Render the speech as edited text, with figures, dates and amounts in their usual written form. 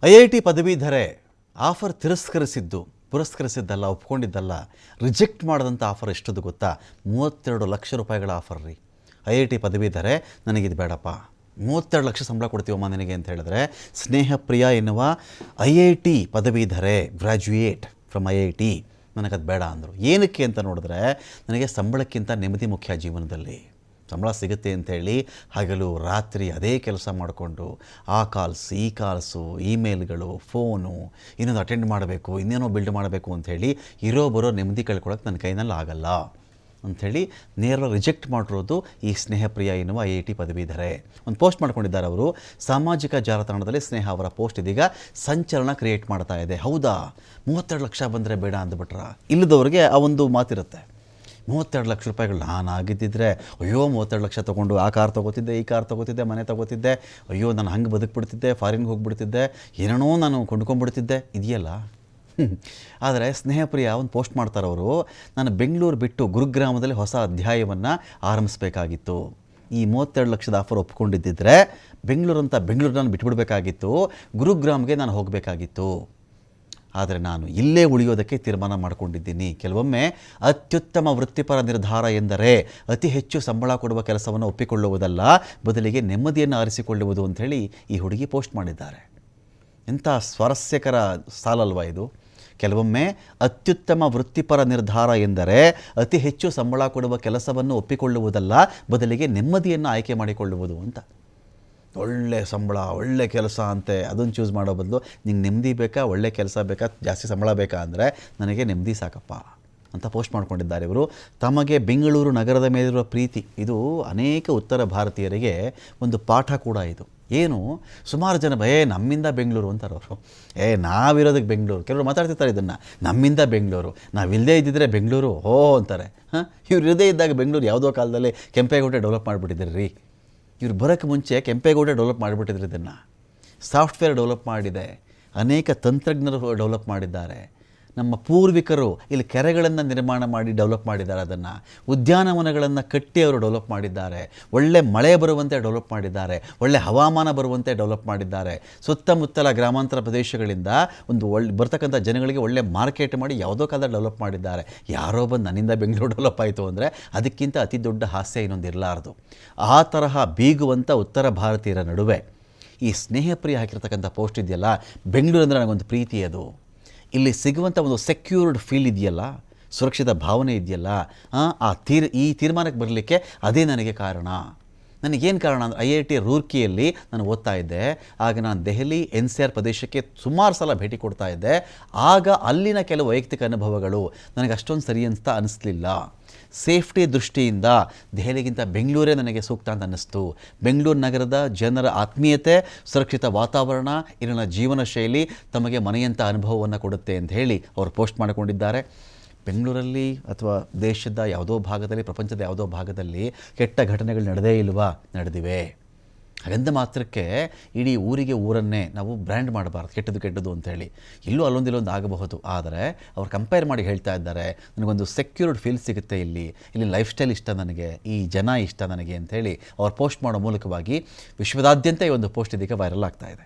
IIT ಪದವೀಧರೆ offer ಪುರಸ್ಕರಿಸಿದ್ದಲ್ಲ, ಒಪ್ಕೊಂಡಿದ್ದಲ್ಲ, reject ಮಾಡಿದಂಥ offer ಎಷ್ಟದು ಗೊತ್ತಾ? 32 ಲಕ್ಷ ರೂಪಾಯಿಗಳ ಆಫರ್ ರೀ. IIT ಪದವೀಧರೆ, ನನಗಿದು ಬೇಡಪ್ಪ, 32 ಲಕ್ಷ ಸಂಬಳ ಕೊಡ್ತೀವಮ್ಮ ನಿನಗೆ ಅಂತ ಹೇಳಿದ್ರೆ, ಸ್ನೇಹಪ್ರಿಯ ಎನ್ನುವ IIT ಪದವೀಧರೆ, ಗ್ರ್ಯಾಜುಯೇಟ್ ಫ್ರಮ್ IIT, ನನಗದು ಬೇಡ ಅಂದರು. ಏನಕ್ಕೆ ಅಂತ ನೋಡಿದ್ರೆ, ನನಗೆ ಸಂಬಳಕ್ಕಿಂತ ನೆಮ್ಮದಿ ಮುಖ್ಯ ಜೀವನದಲ್ಲಿ. ಸಂಬಳ ಸಿಗುತ್ತೆ ಅಂಥೇಳಿ ಹಗಲು ರಾತ್ರಿ ಅದೇ ಕೆಲಸ ಮಾಡಿಕೊಂಡು ಆ ಕಾಲ್ಸ್ ಈ ಕಾಲ್ಸು, ಇಮೇಲ್ಗಳು, ಫೋನು, ಇನ್ನೊಂದು ಅಟೆಂಡ್ ಮಾಡಬೇಕು, ಇನ್ನೇನೋ ಬಿಲ್ಡ್ ಮಾಡಬೇಕು ಅಂಥೇಳಿ ಇರೋ ಬರೋ ನೆಮ್ಮದಿ ಕಳ್ಕೊಳ್ಳೋಕೆ ನನ್ನ ಕೈನಲ್ಲಿ ಆಗಲ್ಲ ಅಂಥೇಳಿ ನೇರ ರಿಜೆಕ್ಟ್ ಮಾಡಿರೋದು ಈ ಸ್ನೇಹಪ್ರಿಯ ಎನ್ನುವ IIT ಪದವೀಧರೆ. ಒಂದು ಪೋಸ್ಟ್ ಮಾಡ್ಕೊಂಡಿದ್ದಾರೆ ಅವರು ಸಾಮಾಜಿಕ ಜಾಲತಾಣದಲ್ಲಿ. ಸ್ನೇಹ ಅವರ ಪೋಸ್ಟ್ ಇದೀಗ ಸಂಚಲನ ಕ್ರಿಯೇಟ್ ಮಾಡ್ತಾ ಇದೆ. ಹೌದಾ, 32 ಲಕ್ಷ ಬಂದರೆ ಬೇಡ ಅಂದ್ಬಿಟ್ರ? ಇಲ್ಲದವ್ರಿಗೆ ಆ ಒಂದು ಮಾತಿರುತ್ತೆ, 32 ಲಕ್ಷ ರೂಪಾಯಿಗಳು ನಾನಾಗಿದ್ದಿದ್ರೆ ಅಯ್ಯೋ 32 ಲಕ್ಷ ತೊಗೊಂಡು ಆ ಕಾರ್ ತೊಗೋತಿದ್ದೆ, ಈ ಕಾರ್ ತೊಗೋತಿದ್ದೆ, ಮನೆ ತೊಗೋತಿದ್ದೆ, ಅಯ್ಯೋ ನಾನು ಹಂಗೆ ಬದುಕ್ಬಿಡ್ತಿದ್ದೆ, ಫಾರಿನ್ಗೆ ಹೋಗ್ಬಿಡ್ತಿದ್ದೆ, ಏನೇನೋ ನಾನು ಕೊಂಡ್ಕೊಂಡ್ಬಿಡ್ತಿದ್ದೆ, ಇದೆಯಲ್ಲ. ಆದರೆ ಸ್ನೇಹಪ್ರಿಯ ಒಂದು ಪೋಸ್ಟ್ ಮಾಡ್ತಾರೆ ಅವರು, ನಾನು ಬೆಂಗಳೂರು ಬಿಟ್ಟು ಗುರುಗ್ರಾಮದಲ್ಲಿ ಹೊಸ ಅಧ್ಯಾಯವನ್ನು ಆರಂಭಿಸಬೇಕಾಗಿತ್ತು. ಈ 32 ಲಕ್ಷದ ಆಫರ್ ಒಪ್ಕೊಂಡಿದ್ದಿದ್ರೆ ಬೆಂಗಳೂರನ್ನ ಬಿಟ್ಬಿಡ್ಬೇಕಾಗಿತ್ತು, ಗುರುಗ್ರಾಮ್ಗೆ ನಾನು ಹೋಗಬೇಕಾಗಿತ್ತು. ಆದರೆ ನಾನು ಇಲ್ಲೇ ಉಳಿಯೋದಕ್ಕೆ ತೀರ್ಮಾನ ಮಾಡಿಕೊಂಡಿದ್ದೀನಿ. ಕೆಲವೊಮ್ಮೆ ಅತ್ಯುತ್ತಮ ವೃತ್ತಿಪರ ನಿರ್ಧಾರ ಎಂದರೆ ಅತಿ ಹೆಚ್ಚು ಸಂಬಳ ಕೊಡುವ ಕೆಲಸವನ್ನು ಒಪ್ಪಿಕೊಳ್ಳುವುದಲ್ಲ, ಬದಲಿಗೆ ನೆಮ್ಮದಿಯನ್ನು ಆರಿಸಿಕೊಳ್ಳುವುದು ಅಂಥೇಳಿ ಈ ಹುಡುಗಿ ಪೋಸ್ಟ್ ಮಾಡಿದ್ದಾರೆ. ಎಂಥ ಸ್ವಾರಸ್ಯಕರ ಸಾಲಲ್ವಾ ಇದು? ಕೆಲವೊಮ್ಮೆ ಅತ್ಯುತ್ತಮ ವೃತ್ತಿಪರ ನಿರ್ಧಾರ ಎಂದರೆ ಅತಿ ಹೆಚ್ಚು ಸಂಬಳ ಕೊಡುವ ಕೆಲಸವನ್ನು ಒಪ್ಪಿಕೊಳ್ಳುವುದಲ್ಲ, ಬದಲಿಗೆ ನೆಮ್ಮದಿಯನ್ನು ಆಯ್ಕೆ ಮಾಡಿಕೊಳ್ಳುವುದು ಅಂತ. ಒಳ್ಳೆ ಸಂಬಳ, ಒಳ್ಳೆ ಕೆಲಸ ಅಂತೆ, ಅದನ್ನು ಚೂಸ್ ಮಾಡೋ ಬದಲು ನಿಂಗೆ ನೆಮ್ಮದಿ ಬೇಕಾ, ಒಳ್ಳೆ ಕೆಲಸ ಬೇಕಾ, ಜಾಸ್ತಿ ಸಂಬಳ ಬೇಕಾ ಅಂದರೆ ನನಗೆ ನೆಮ್ಮದಿ ಸಾಕಪ್ಪ ಅಂತ ಪೋಸ್ಟ್ ಮಾಡ್ಕೊಂಡಿದ್ದಾರೆ ಇವರು. ತಮಗೆ ಬೆಂಗಳೂರು ನಗರದ ಮೇಲಿರುವ ಪ್ರೀತಿ, ಇದು ಅನೇಕ ಉತ್ತರ ಭಾರತೀಯರಿಗೆ ಒಂದು ಪಾಠ ಕೂಡ. ಇದು ಏನು, ಸುಮಾರು ಜನ ನಮ್ಮಿಂದ ಬೆಂಗಳೂರು ಅಂತಾರೆ ಅವರು. ನಾವಿರೋದಕ್ಕೆ ಬೆಂಗಳೂರು, ಕೆಲವರು ಮಾತಾಡ್ತಿರ್ತಾರೆ ಇದನ್ನು, ನಮ್ಮಿಂದ ಬೆಂಗಳೂರು, ನಾವಿಲ್ಲದೇ ಇದ್ದಿದ್ರೆ ಬೆಂಗಳೂರು ಅಂತಾರೆ. ಇವ್ರು ಇರದೇ ಇದ್ದಾಗ ಬೆಂಗಳೂರು ಯಾವುದೋ ಕಾಲದಲ್ಲಿ ಕೆಂಪೇಗೌಡ ಡೆವಲಪ್ ಮಾಡಿಬಿಟ್ಟಿದ್ದೀರಿ ರೀ. ಇವ್ರು ಬರೋಕ್ಕೆ ಮುಂಚೆ ಕೆಂಪೇಗೌಡ ಡೆವಲಪ್ ಮಾಡಿಬಿಟ್ಟಿದ್ರು. ಇದನ್ನು ಸಾಫ್ಟ್ವೇರ್ ಡೆವಲಪ್ ಮಾಡಿದೆ, ಅನೇಕ ತಂತ್ರಜ್ಞರು ಡೆವಲಪ್ ಮಾಡಿದ್ದಾರೆ. ನಮ್ಮ ಪೂರ್ವಿಕರು ಇಲ್ಲಿ ಕೆರೆಗಳನ್ನು ನಿರ್ಮಾಣ ಮಾಡಿ ಡೆವಲಪ್ ಮಾಡಿದ್ದಾರೆ, ಅದನ್ನು ಉದ್ಯಾನವನಗಳನ್ನು ಕಟ್ಟಿ ಅವರು ಡೆವಲಪ್ ಮಾಡಿದ್ದಾರೆ. ಒಳ್ಳೆ ಮಳೆ ಬರುವಂತೆ ಡೆವಲಪ್ ಮಾಡಿದ್ದಾರೆ, ಒಳ್ಳೆ ಹವಾಮಾನ ಬರುವಂತೆ ಡೆವಲಪ್ ಮಾಡಿದ್ದಾರೆ. ಸುತ್ತಮುತ್ತಲ ಗ್ರಾಮಾಂತರ ಪ್ರದೇಶಗಳಿಂದ ಬರ್ತಕ್ಕಂಥ ಜನಗಳಿಗೆ ಒಳ್ಳೆ ಮಾರ್ಕೆಟ್ ಮಾಡಿ ಯಾವುದೋ ಕಾಲದಲ್ಲಿ ಡೆವಲಪ್ ಮಾಡಿದ್ದಾರೆ. ಯಾರೋ ಬಂದು ನನ್ನಿಂದ ಬೆಂಗಳೂರು ಡೆವಲಪ್ ಆಯಿತು ಅಂದರೆ ಅದಕ್ಕಿಂತ ಅತಿ ದೊಡ್ಡ ಹಾಸ್ಯ ಇನ್ನೊಂದು ಇರಲಾರ್ದು. ಆ ತರಹ ಬೀಗುವಂಥ ಉತ್ತರ ಭಾರತೀಯರ ನಡುವೆ ಈ ಸ್ನೇಹಪ್ರಿಯ ಹಾಕಿರ್ತಕ್ಕಂಥ ಪೋಸ್ಟ್ ಇದೆಯಲ್ಲ, ಬೆಂಗಳೂರು ಅಂದರೆ ನನಗೊಂದು ಪ್ರೀತಿ, ಅದು ಇಲ್ಲಿ ಸಿಗುವಂಥ ಒಂದು ಸೆಕ್ಯೂರ್ಡ್ ಫೀಲ್ ಇದೆಯಲ್ಲ, ಸುರಕ್ಷಿತ ಭಾವನೆ ಇದೆಯಲ್ಲ, ಈ ತೀರ್ಮಾನಕ್ಕೆ ಬರಲಿಕ್ಕೆ ಅದೇ ನನಗೆ ಕಾರಣ. ನನಗೇನು ಕಾರಣ ಅಂದರೆ IIT ರೂರ್ಕಿಯಲ್ಲಿ ನಾನು ಓದ್ತಾ ಇದ್ದೆ. ಆಗ ನಾನು ದೆಹಲಿ NCR ಪ್ರದೇಶಕ್ಕೆ ಸುಮಾರು ಸಲ ಭೇಟಿ ಕೊಡ್ತಾ ಇದ್ದೆ. ಆಗ ಅಲ್ಲಿನ ಕೆಲವು ವೈಯಕ್ತಿಕ ಅನುಭವಗಳು ನನಗೆ ಅಷ್ಟೊಂದು ಸರಿ ಅಂತ ಅನ್ನಿಸ್ಲಿಲ್ಲ. ಸೇಫ್ಟಿ ದೃಷ್ಟಿಯಿಂದ ದೆಹಲಿಗಿಂತ ಬೆಂಗಳೂರೇ ನನಗೆ ಸೂಕ್ತ ಅಂತ ಅನ್ನಿಸ್ತು. ಬೆಂಗಳೂರು ನಗರದ ಜನರ ಆತ್ಮೀಯತೆ, ಸುರಕ್ಷಿತ ವಾತಾವರಣ, ಇಲ್ಲಿನ ಜೀವನ ಶೈಲಿ ತಮಗೆ ಮನೆಯಂಥ ಅನುಭವವನ್ನು ಕೊಡುತ್ತೆ ಅಂತ ಹೇಳಿ ಅವರು ಪೋಸ್ಟ್ ಮಾಡಿಕೊಂಡಿದ್ದಾರೆ. ಬೆಂಗಳೂರಲ್ಲಿ ಅಥವಾ ದೇಶದ ಯಾವುದೋ ಭಾಗದಲ್ಲಿ, ಪ್ರಪಂಚದ ಯಾವುದೋ ಭಾಗದಲ್ಲಿ ಕೆಟ್ಟ ಘಟನೆಗಳು ನಡೆದಿವೆ. ಹಾಗಂದ ಮಾತ್ರಕ್ಕೆ ಇಡೀ ಊರನ್ನೇ ನಾವು ಬ್ರ್ಯಾಂಡ್ ಮಾಡಬಾರ್ದು, ಕೆಟ್ಟದ್ದು ಅಂಥೇಳಿ. ಇಲ್ಲೂ ಅಲ್ಲೊಂದಿಲ್ಲೊಂದು ಆಗಬಹುದು. ಆದರೆ ಅವ್ರು ಕಂಪೇರ್ ಮಾಡಿ ಹೇಳ್ತಾ ಇದ್ದಾರೆ, ನನಗೊಂದು ಸೆಕ್ಯೂರ್ಡ್ ಫೀಲ್ ಸಿಗುತ್ತೆ ಇಲ್ಲಿ ಲೈಫ್ ಸ್ಟೈಲ್ ಇಷ್ಟ ನನಗೆ, ಈ ಜನ ಇಷ್ಟ ನನಗೆ ಅಂಥೇಳಿ ಅವ್ರು ಪೋಸ್ಟ್ ಮಾಡೋ ಮೂಲಕವಾಗಿ ವಿಶ್ವದಾದ್ಯಂತ ಈ ಒಂದು ಪೋಸ್ಟ್ ಇದೀಗ ವೈರಲ್ ಆಗ್ತಾ ಇದೆ.